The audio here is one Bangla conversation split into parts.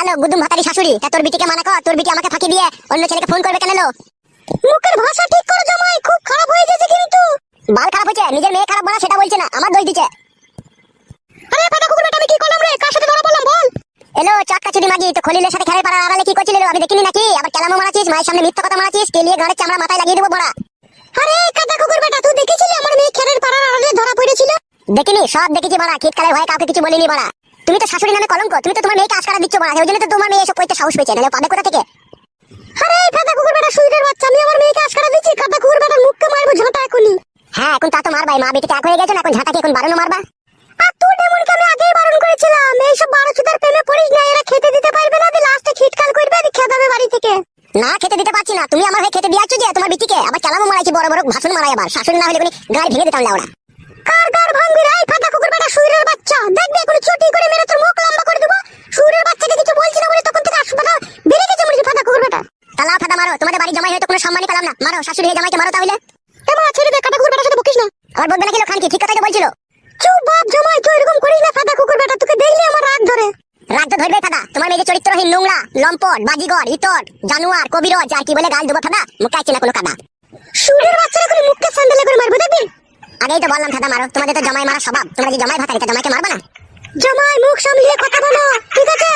হ্যালো গুদুম ভাতারি শাশুড়ি, তা তোর বিটিকে মানা কর, তোর বিটি আমাকে ফাঁকি দিয়ে অন্য ছেলেকে ফোন করবে কেন? মুখের ভাষা ঠিক করো জামাই, খুব খারাপ হয়ে গেছে কিন্তু। বাল খারাপ হয়েছে, নিজের মেয়ে খারাপ বলা সেটা বলছে না, আমার দোষ দিচ্ছে। আরে পাতা কুকুর বেটা, আমি কি করলাম রে? কার সাথে ধরা পড়লাম বল? এলো চাক্কা চুদি মাগি, তো খলিলের সাথে খেলে পাড়ার আড়ালে কি করছিল আমি দেখিনি নাকি? আবার কেলামো মারাছিস, মায়ের সামনে মিথ্যা কথা মারাছিস, তেলিয়ে গাড়ির চামড়া মাথায় লাগিয়ে দেবো বড়া। আরে কাদা কুকুর বেটা, তুই দেখেছিলি আমার মেয়ে খেলের পাড়ার আড়ালে ধরা পড়েছিল? দেখিনি, সব দেখেছি বড়া, শীতকালের ভয়ে কাউকে কিছু বলিনি বড়া। তুমি তো শাশুড়ি নামে কলঙ্ক, তুমি তো তোমার মেয়েকে আশকারা দিচ্ছ বড়া, ওই জন্য তো তোমার মেয়ে এসব করতে সাহস পেয়েছে, নাহলে পাবে কোথা থেকে? আরে কাদা কুকুর বেটা, সুইরের বাচ্চা, আমি আমার মেয়েকে আশকারা দিচ্ছি? কাদা কুকুর বেটার মুখকে মারবো ঝাঁটা এখনই। হ্যাঁ এখন তা তো মারবাই, মা বেটিতে এক হয়ে গেছে না, এখন ঝাঁটাকে এখন বারণও মারবা। আর তুই এমনকি আমি আগেই বারণ করেছিলাম, এইসব বারো চুদার প্রেমে পড়িস না, এরা খেতে দিতে পারবে না, লাস্টে খিটকাল করবে, খেতে হবে বাড়ি থেকে। না খেতে দিতে পারছি না, তুমি আমার হয়ে খেতে দিয়াচ্ছ যে তোমার বিটিকে, আবার চালামো মারাইছি, বড় বড় ভাষণ মারাই, আবার শাশুড়ি না হলে কোনো গাড়ি ভেঙে দিতাম লাউড়া। কার গাড় ভাঙবি রে ফাটা কুকুর বেটা, সুইরের বাচ্চা, দেখবি এখন চুটি করে মেরে তোর মুখ লম্বা করে দেবো। সুইরের বাচ্চাকে কিছু বলছি না বলে তখন থেকে হাসপাতাল বেড়ে গেছে মরে ফাটা কুকুর বেটা। তালা ফাটা মারো, তোমাদের বাড়ি জামাই হয়তো কোনো সম্মানই পেলাম না, মারো শাশুড়ি হয়ে জামাইকে মারো তাহলে। এমা ছেড়ে দে, কাটা কুকুর বেটার সাথে বকিস না। আবার বলবে না কিলো খান কি, ঠিক কথাই তো বলছিল। চুপ বাপ জামাই, তুই এরকম করিস না ফাটা কুকুর বেটা, তোকে দেখলে আমার রাগ ধরে। রাগ তো ধরবে ফাটা, তোমার মেয়ে চরিত্রহীন, নোংরা, লম্পট, বাজিগর, ইতর, জানোয়ার, কবিরজ আর কি বলে গাল দেবো ফাটা, মুখে আছে না কোনো কাদা। সুরের বাচ্চারা করে মুখকে স্যান্ডেলে করে মারবো দেখবি। আগেই তো বললাম ফাটা মারো, তোমাদের তো জামাই মারা স্বভাব, তোমরা যে জামাই ভাতারি, তা জামাইকে মারবা না? জামাই মুখ সামলিয়ে কথা বলো, ঠিক আছে?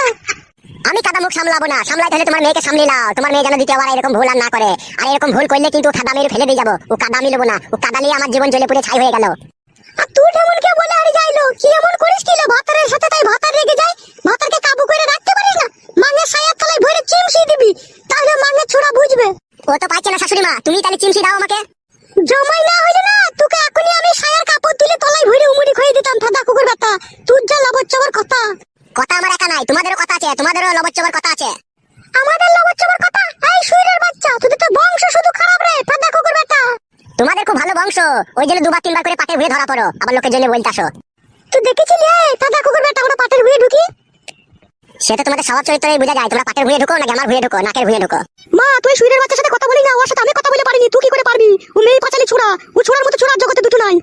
আমি কাদা মুখ সামলাবো না, সামলাই তাহলে তোমার মেয়েকে সামলে নাও, তোমার মেয়ে যেন দ্বিতীয়বার এরকম ভুল আর না করে। আর এরকম ভুল করলে কিন্তু কাদা মেরে ফেলে দিয়ে যাবো, ও কাদা আমি নেবো না, ও কাদা নিয়ে আমার জীবন জ্বলে পুড়ে ছাই হয়ে গেল। আর তুই এমন কে বলে আরে যাইলো, কি এমন করিস কি লো ভাতারের সাথে, তাই ভাতার রেগে যায়? ভাতারকে কাবু করে রাখতে পারিস না? মাঙের সায়ার তলায় ভরে চিমসি দিবি, তাহলে মাঙের ছোড়া বুঝবে। ও তো পাইছে না শাশুড়ি মা, তুমি তাহলে চিমসি দাও আমাকে। জমাই না হইলো না, তোকে এখনই আমি সায়ার কাপড় তুলে তলায় ভরে উমুড়ি খুঁয়ে দিতাম ফাদা কুকুর বেটা। তুই যা লবচ্চবর কথা। কথা আমার একা নাই, তোমাদেরও কথা আছে, তোমাদেরও লবচ্চবর কথা আছে। আমাদের লবচ্চবর কথা? এই সুইরের বাচ্চা, তোদের তো বংশ শুধু খারাপ রে ফাদা কুকুর বেটা। তোমাদের খুব ভালো বংশ, ওই জন্য দুবার তিনবার করে পাটের ভুঁয়ে ধরা পড়ো, আবার লোকের জন্য বলতে আসো। তুই দেখেছিলি ফাদা কুকুর বেটা আমরা পাটের ভুঁয়ে ঢুকি? সেটা তোমাদের স্বভাব চরিত্রে বোঝা যায়, তোমরা পাটের ভুঁয়ে ঢুকো নাকি আমার ভুঁয়ে ঢুকো, নাকের ভুঁয়ে ঢুকো। মা তুই সুইরের বাচ্চার সাথে কথা বলি না, ওর সাথে আমি কথা বলে পারিনি, তুই কি করে পারবি? ও মেয়ে পাঁচালি ছোড়া, ও ছোড়ার মতো ছোড়ার জগতে দুটো নাই।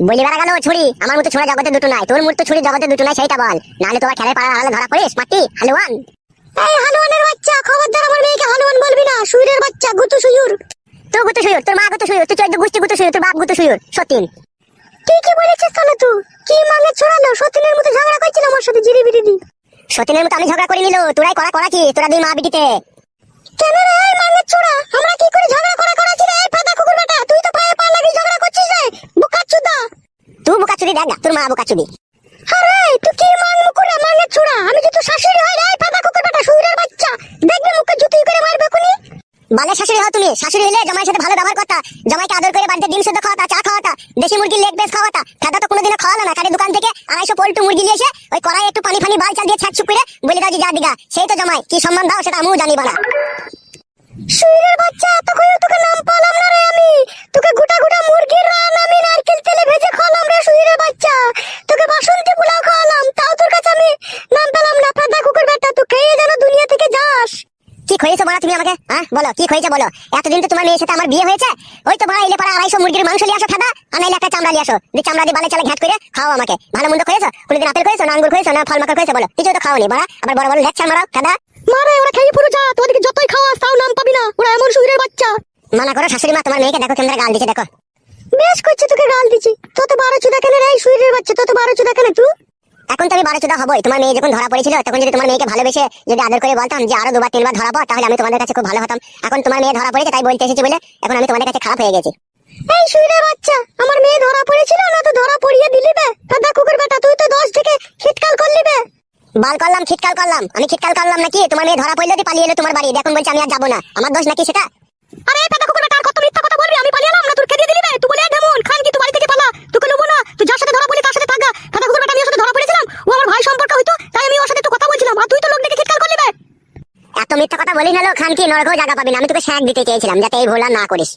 বলি বেড়া গেল ছুরি, আমার মতো ছোড়া জগতে দুটো নাই, তোর মতো ছুরি জগতে দুটো নাই, সেইটা বল, নাহলে তোমার খেলার পাড়া আড়ালে ধরা পড়িস মাটি হালুয়ান। এই হালুয়ানের বাচ্চা, খবরদার আমার মেয়েকে হালুয়ান বলবি না, সুইরের বাচ্চা গুতু সুয়ুর। তুই গুতু সুয়ুর, তোর মা গুতু সুয়ুর, তুই চৈদ্দ গোষ্ঠী গুতু সুয়ুর, তোর বাপ গুতু সুয়ুর, সতীন। তুই কি বলেছিস তাহলে? তুই কি মানে ছড়ালো? সতীনের মতো ঝগড়া করছিল আমার সাথে, জিরি বিরি দি। সতীনের মতো আমি ঝগড়া করে নিল, তোরাই করাছি, তোরা দুই মা বিটিতে। কেন রে এই মানে ছোড়া, আমরা কি করে ঝগড়া করাছি রে? এই ফাদা কুকুর বেটা, তুই তো পায়ে পা লাগিয়ে ঝগড়া করছিস রে বোকাচুদা। তুই বোকাচুদি দেখ না, তোর মা বোকাচুদি। আরে তুই কি মান মুকুরা মানে ছোড়া, আমি যদি শাশুড়ি হই রে ফাদা কুকুর বেটা সুইরের বাচ্চা, দেখবি মুখে জুতুই করে মারবে কোনি। বালে শাশুড়ি হও তুমি, শাশুড়ি হলে জামাইয়ের সাথে ভালো ব্যবহার করতা, জামাইকে আদর করে বাড়িতে ডিম সেদ্ধ খাওয়াতা, চা খাওয়াতা, দেশি মুরগির লেগ পিস খাওয়াতা। খাদা তো কোনোদিনও খাওয়ালো না, কারি দোকান থেকে 250 পোল্ট্রি মুরগি নিয়ে এসে ওই কড়াই একটু পানি ফানি বাল চাল দিয়ে ছাক করে বলে দাও যে যা দিগা, সেই তো জামাই, কি সম্মান দাও সেটা আমিও জানি বলা। সুইরের বাচ্চা, এত কইও তোকে নাম পালাম না রে আমি, তোকে গোটা গোটা মুরগির রান আমি নারকেল তেলে ভেজে খাওয়ালাম রে সুইরের বাচ্চা, তোকে বাসন্তী পোলাও খাওয়ালাম, তাও তোর কাছে আমি নাম পেলাম না ফাদা কুকুর বেটা, তুই খেয়ে যেন দুনিয়া থেকে যাস। কি খয়েছে বলা তুমি আমাকে, হ্যাঁ বলো কি খয়েছে বলো? এতদিন তো তোমার মেয়ের সাথে আমার বিয়ে হয়েছে, ওই তো ভাড়া এলে পাড়া 250 মুরগির মাংস নিয়ে আসো খাদা, আর নাইলে একটা চামড়া নিয়ে আসো, যে চামড়া দিয়ে বালে চালে ঘাট করে খাও আমাকে। ভালো মন্দ খয়েছো, কোনদিন আপেল খয়েছো না আঙ্গুর খয়েছো না ফল মাখা খয়েছো বলো? কিছু তো খাওনি বাড়া, আবার বড় বড় লেকচার মারাও খাদা। মারে ওরা খেয়ে পুরো যা, তোদেরকে যতই খাওয়াস তাও নাম পাবি না, ওরা এমন সুইরের বাচ্চা। মানা করো শাশুড়ি মা, তোমার মেয়েকে দেখো কেমন গাল দিচ্ছে দেখো। বেশ করছে, তোকে গাল দিচ্ছি, তত 12 চুদা কেন রে সুইরের বাচ্চা, তত 12 চুদা কেন তুই? এখন তো আমি 12 চুদা হবই, তোমার মেয়ে যখন ধরা পড়েছিল তখন যদি তোমার মেয়েকে ভালোবেসে যদি আদর করে বলতাম যে আরো 2বার 3বার ধরাবো, তাহলে আমি তোমাদের কাছে খুব ভালো হতাম। এখন তোমার মেয়ে ধরা পড়েছে তাই বলতে এসেছি বলে এখন আমি তোমাদের কাছে খারাপ হয়ে গেছি। এই সুইরের বাচ্চা, আমার মেয়ে ধরা পড়েছিল না তো ধরা পড়িয়ে দিলি বে ফাদা কুকুর বেটা, তুই তো 10 থেকে খিটকাল করলি বে। বাল করলাম খিটকাল করলাম, আমি খিটকাল করলাম নাকি? তোমার মেয়ে ধরা পড়লো পালিয়ে এলো তোমার বাড়ি, এখন বলছে আমি আর যাবো না, আমার দোষ নাকি সেটা? আরে ফাদা কুকুর বেটা, আর কত মিথ্যা কথা বলবি? আমি পালিয়ে এলাম না, তোর খেয়ে দিলি বে? তুই বলে ঢেমন খান কি তুই বাড়ি থেকে পালা, তোকে নেবো না, তুই যার সাথে ধরা পড়লি তার সাথে থাকা। ফাদা কুকুর বেটা, আমি ওর সাথে ধরা পড়েছিলাম, ও আমার ভাই সম্পর্ক হইতো, তাই আমি ওর সাথে তো কথা বলছিলাম, আর তুই তো লোক দেখে খিটকাল করলি বে। এত মিথ্যা কথা বলি না লো খান কি, নরকেও জায়গা পাবি না, আমি তোকে শ্যাক দিতে চেয়েছিলাম যাতে এই ভুল আর না করিস।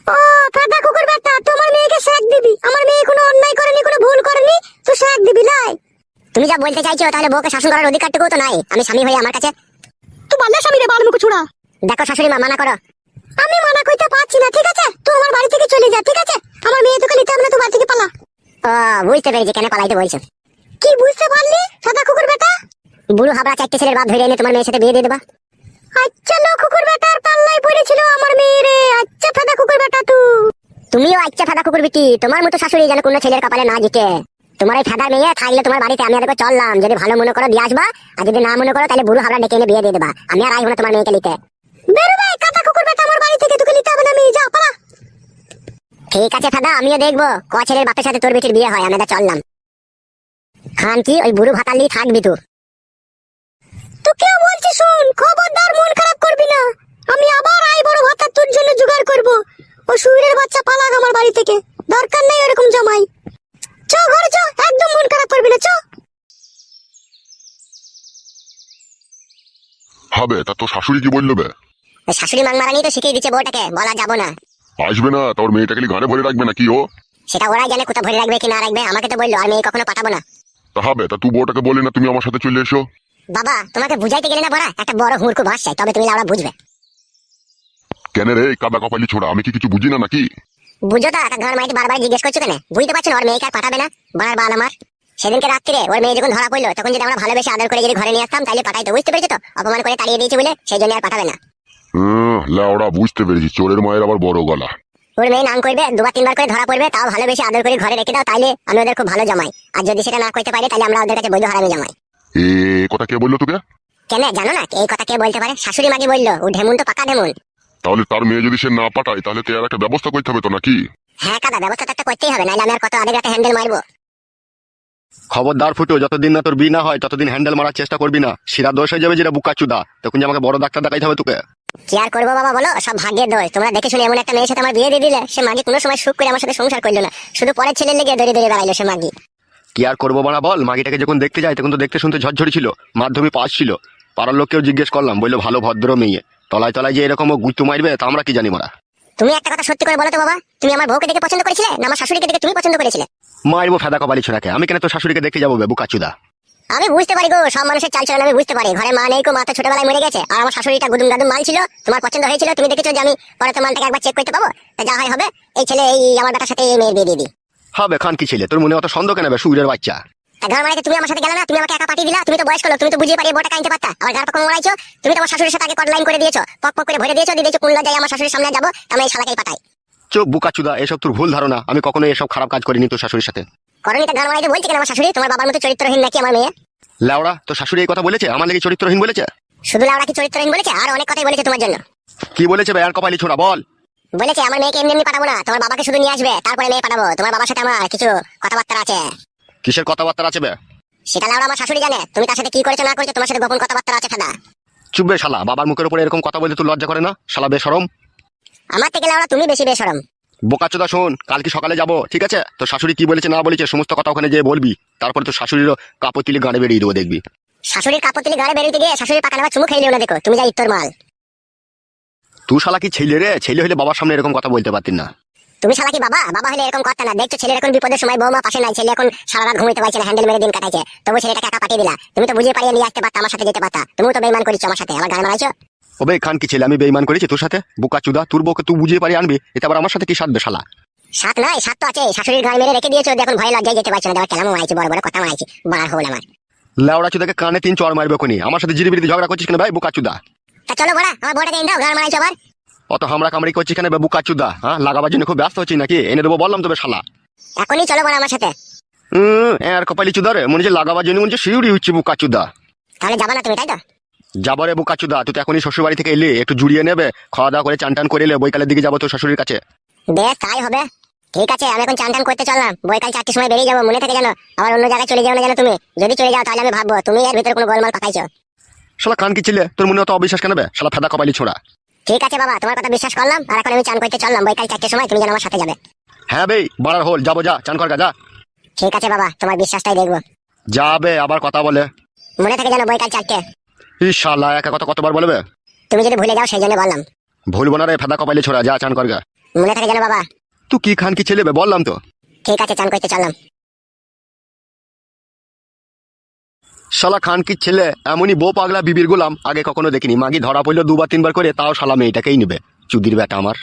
ও ফাদা কুকুর বেটা, তোমার মেয়েকে শ্যাক দিবি? আমার মেয়ে কোনো অন্যায় করেনি, কোনো ভুল করেনি, তুই শ্যাক দিবি লাই? তুমি যা বলতে চাইছো তাহলে বউকে শাসন করার অধিকারটুকু তো নাই, আমি স্বামী হই আমার কাছে। তুই বললে স্বামী রে বালমুখ ছুড়া। দেখো শাশুড়ি মা, মানা করো। আমি মানা কইতে পারছি না, ঠিক আছে? তুই আমার বাড়ি থেকে চলে যা, ঠিক আছে? আমার মেয়ে তোকে নিতে হবে না, তুই বাড়ি থেকে পালা। ও বুঝতে পেরেছি কেন পালাইতে বলছো। কি বুঝতে পারলি ফাদা কুকুর বেটা? বুড়ো হাবড়া চারটে ছেলের বাপ ধরে এনে তোমার মেয়ের সাথে বিয়ে দিয়ে দেবা। আচ্ছা লো কুকুর বেটার পাল্লাই পড়েছিল আমার মেয়ে রে। আচ্ছা ফাদা কুকুর বেটা তুমিও আচ্ছা ফাদা কুকুর বিটি, তোমার মতো শাশুড়ি যেন কোনো ছেলের কপালে না জিতে। তোমার এই ফাদা মেয়ে থাকলে তোমার বাড়িতে আমি দেখো চললাম, যদি ভালো মনে করো দিয়ে আসবা, আর যদি না মনে করো তাহলে বুড়ো হাবড়া ডেকে এনে বিয়ে দিয়ে দেবা। আমি আর আসবো না তোমার মেয়েকে নিতে। বেরোবে কাঁচা কুকুর বেটা আমার বাড়ি থেকে, তোকে নিতে হবে না, আমি যা পালা। ঠিক আছে ফাদা, আমিও দেখবো ক ছেলের বাপের সাথে তোর বেটির বিয়ে হয়। আমি চললাম। খান কি ওই বুড়ো ভাতালি থাকবি তোকেও বলছি শোন, খবরদার মন খারাপ করবি না। আমি আবার আই বড় ভাতা তোর জন্য জোগাড় করব। ও শুইরের বাচ্চা পালাক আমার বাড়ি থেকে, দরকার নেই এরকম জামাই। চ ঘরে চ, একদম মন খারাপ করবি না, চ। হবে তা তোর শাশুড়ি কি বললো বে? শাশুড়ি মাংমারানি তো শিখিয়ে দিচ্ছে বউটাকে, বলা যাবো না। আসবে না তোর মেয়েটাকে গানে ভরে রাখবে নাকি ও? সেটা ওরাই জানে কোথা ভরে রাখবে কি না রাখবে, আমাকে তো বললো আর মেয়ে কখনো পাঠাবো না। তা হবে তা তুই বউটাকে বলে না তুমি আমার সাথে চলে এসো। বাবা তোমাকে বুঝাইতে গেলে না বড়া একটা বড় হুড়কু ভাসছে, তবে তুমি লাউড়া বুঝবে। কেন রে কাদা কপালি ছোড়া, আমি কি কিছু বুঝি না নাকি? বুঝো তো একটা ঘর মাইতে বারবার জিজ্ঞেস করছো কেন? বুঝতে পারছো না ওর মেয়েকে আর পাঠাবে না? বাড়ার বাল আমার। সেদিনকে রাত্রে ওর মেয়ে যখন ধরা পড়লো তখন যদি আমরা ভালোবেসে আদর করে যদি ঘরে নিয়ে আসতাম তাহলে পাঠাইতো, বুঝতে পেরেছো তো? অপমান করে তাড়িয়ে দিয়েছে বলে সেই জন্য আর পাঠাবে না। লাউড়া বুঝতে পেরেছি, চোরের মায়ের আবার বড় গলা। ওর মেয়ে নাম করবে, দুবার তিনবার করে ধরা পড়বে, তাও ভালোবেসে আদর করে ঘরে রেখে দাও, তাইলে আমি ওদের খুব ভালো জামাই। আর যদি সেটা না করতে পারি তাহলে আমরা ওদের কাছে বৈধ হারামি জামাই। এ কথা কে বললো তোকে? কেন জানো না এই কথা কে বলতে পারে? শাশুড়ি মাগি বললো। ও ঢেমুন তো পাকা ঢেমুন। তাহলে তার মেয়ে যদি সে না পাঠায় তাহলে তো আর একটা ব্যবস্থা করতে হবে তো নাকি? হ্যাঁ কাদা, ব্যবস্থা তো একটা করতেই হবে, নাহলে আমি আর কত আধে রাতে হ্যান্ডেল মারবো। খবরদার ফুটো, যতদিন না তোর বিয়ে না হয় ততদিন হ্যান্ডেল মারার চেষ্টা করবি না। শিরা দোষ হয়ে যাবে যেটা বুকাচুদা, তখন যে আমাকে বড় ডাক্তার দেখাইতে হবে তোকে। কি আর করবো বাবা বলো, সব ভাগ্যের দোষ। তোমরা দেখে শুনে এমন একটা মেয়ের সাথে আমার বিয়ে দিয়ে দিলে, সে মাগি কোনো সময় সুখ করে আমার সাথে সংসার করলো না, শুধু পরের ছেলের লেগে দড়ি দড়ি বেড়াইলো সে মাগি। কি আর করবো বানা বল, মাগিটাকে যখন দেখতে যাই তখন তো দেখতে শুনতে ঝরঝরি ছিল, মাধ্যমিক পাস ছিল। পাড়ার লোককেও জিজ্ঞেস করলাম, বললো ভালো ভদ্র মেয়ে। তলায় তলায় যে এরকম গুঁতো মারবে তা আমরা কি জানি মারা। তুমি একটা কথা সত্যি করে বলো তো বাবা, তুমি আমার বউকে দেখে পছন্দ করেছিলে না আমার শাশুড়িকে দেখে তুমি পছন্দ করেছিলে? মারবো ফেদা কপালি ছোড়াকে, আমি কেন তোর শাশুড়িকে দেখতে যাবো বুকাচুদা? আমি বুঝতে পারি গো, সব মানুষের চালচলন আমি বুঝতে পারি। ঘরে মা নেই কো, মা তো ছোটবেলায় মরে গেছে। আর আমার শাশুড়িটা গুদুম গাদুম মাল ছিল, তোমার পছন্দ হয়েছিল, তুমি দেখেছো যে আমি পরে তো মালটাকে একবার চেক করতে পাবো। তা যা হয় হবে, এই ছেলে এই আমার বেটার সাথে এই মেয়ের বিয়ে দিয়ে দিই। হবে খান কি ছেলে, তোর মনে অত সন্দেহ কেন সুরের বাচ্চা? তা ঘর মারাইতে তুমি আমার সাথে গেলে না, তুমি আমাকে একা পাঠিয়ে দিলা। তুমি তো বয়স করলো, তুমি তো বুঝিয়ে পারিয়ে বোটা কাইতে পারতা। আবার গার পাকা মারাইছো, তুমি তো আমার শাশুড়ির সাথে আগে কট লাইন করে দিয়েছো, পক পক করে ভরে দিয়েছো, দিয়ে দিয়েছো কোন লজ্জায় আমার শাশুড়ির সামনে যাবো, আমি এই শালাকেই পাঠাই। চুপ বুকাচুদা, এসব তোর ভুল ধারণা, আমি কখনো এসব খারাপ কাজ করিনি তোর শাশুড়ির সাথে। করণীতে ঘর মারাইতে বলছি কেন আমার শাশুড়ি? তোমার বাবার মতো চরিত্রহীন নাকি আমার মেয়ে? লাউড়া তোর শাশুড়ি এই কথা বলেছে আমার লাগি চরিত্রহীন বলেছে? শুধু লাউড়া কি চরিত্রহীন বলেছে? আর অনেক কথাই বলেছে তোমার জন্য। কি বলেছে বেয়ার কপালি ছোড়া বল? বলেছে আমার মেয়েকে এমনি এমনি পাঠাবো না, তোমার বাবাকে শুধু নিয়ে আসবে, তারপরে মেয়ে পাঠাবো। তোমার বাবার সাথে আমার কিছু কথাবার্তা আছে। কিসের কথাবার্তা আছে বে? সেটা লাউড়া আমার শাশুড়ি জানে। তুমি তার সাথে কি করেছো না করেছো, তোমার সাথে গোপন কথাবার্তা আছে ফাদা। চুপ বে শালা, বাবার মুখের উপরে এরকম কথা বলতে তোর লজ্জা করে না শালা বেশরম? আমার থেকে লাউড়া তুমি বেশি বেশরম। বোকাচোদা শোন, কালকে সকালে যাবো ঠিক আছে? তো শাশুড়ি কি বলেছে না বলেছে সমস্ত কথা ওখানে যেয়ে বলবি, তারপরে তো শাশুড়িরও কাপড় তুলে গানে বেরিয়ে দেবো দেখবি। শাশুড়ির কাপড় তুলে গাড়ি বেরিয়ে গিয়ে শাশুড়ির পাকা নেওয়া চুমু খাইলেও না, দেখো তুমি যা ইত্তর মাল। তুই শালা কি ছেলে রে? ছেলে হলে বাবার সামনে এরকম কথা বলতে পারতিস না। তুমি শালা কি বাবা? বাবা হলে এরকম কথা না। দেখছো ছেলের এখন বিপদের সময়, বৌমা পাশে নাই, ছেলে এখন সারা রাত ঘুমাইতে পারছে না, হ্যান্ডেল মেরে দিন কাটাইছে, তবু ছেলেটাকে একা পাঠিয়ে দিলা। তুমি তো বুঝিয়ে পারিয়ে নিয়ে আসতে পারতা, আমার সাথে যেতে পারতা। তুমি তো বেইমান করেছো আমার সাথে, আমার গান মারাইছো। ওবে খান কি ছেলে, আমি বেইমান করেছি তোর সাথে? বোকাচুদা, তোর বউকে তুই বুঝিয়ে পারি আনবি, এটা আবার আমার সাথে কি সাধবে শালা? সাত নাই, সাত তো আছে। শাশুড়ির গান মেরে রেখে দিয়েছো, এখন ভয় লজ্জায় যেতে পারছো না। দেখো কেলাম মারাইছি, বড় বড় কথা মারাইছি, বার হল আমার। লাউড়া চুদাকে কানে 3 চড় মারবে কোনি, আমার সাথে জিরিবিরিতে ঝগড়া করছিস কেন ভাই বোকাচুদা? তা চলো বড়া, আমার বড়টাকে এনে দাও, গান মারাইছো আবার। অত হামরা কামড়ি করছিস কেন বোকাচুদা? হ্যাঁ লাগাবার জন্য খুব ব্যস্ত হচ্ছিস নাকি? এনে দেবো বললাম তবে শালা। এখনই চলো বড়া আমার সাথে। আর কপালি চুদারে মনে হচ্ছে লাগাবার জন্য মনে হচ্ছে শিউরি হচ্ছে বোকাচুদা। তাহলে যাবা না তুমি, তাই তো? যাবো রে বোকাচুদা, তুই তো এখনই শ্বশুর বাড়ি থেকে এলি, একটু জুড়িয়ে নেবে, খাওয়া দাওয়া করে চান টান করে এলে বৈকালের দিকে যাবো তোর শাশুড়ির কাছে। বেশ তাই হবে। ঠিক আছে, আমি এখন চান টান করতে চললাম, বৈকাল 4টার সময় বেরিয়ে যাবো। মনে থাকে জানো, আবার অন্য জায়গায় চলে যাও না জানো তুমি। যদি চলে যাও তাহলে আমি ভাববো তুমি এর ভিতরে কোনো গোলমাল পাকাইছো। শালা কান কি ছিলে, তোর মনে অত অবিশ্বাস কেন বে শালা ফেদা কপালি ছোড়া? ঠিক আছে বাবা, তোমার কথা বিশ্বাস করলাম। আর এখন আমি চান করতে চললাম, বৈকাল 4টার সময় তুমি যেন আমার সাথে যাবে। হ্যাঁ বে বাড়ার হোল, যাবো যা চান কর গা যা। ঠিক আছে বাবা, তোমার বিশ্বাসটাই দেখবো। যাবে আবার কথা বলে। মনে থাকে জানো বৈকাল 4টে। ই শালা একা কথা কতবার বলবে? তুমি যদি ভুলে যাও সেই জন্য বললাম। ভুলবো না রে ফেদা কপালি ছোড়া, যা চান কর গা। মনে থাকে জানো বাবা। তুই কি খান কি ছেলে বে বললাম তো। ঠিক আছে, চান করতে চললাম। শালা খান কি ছেলে, এমনই বউ পাগলা বিবির গোলাম আগে কখনো দেখিনি। মাগি ধরা পড়লো 2 বার 3 বার করে, তাও শালা মেয়েটাকেই নেবে। চুদির বেটা আমার।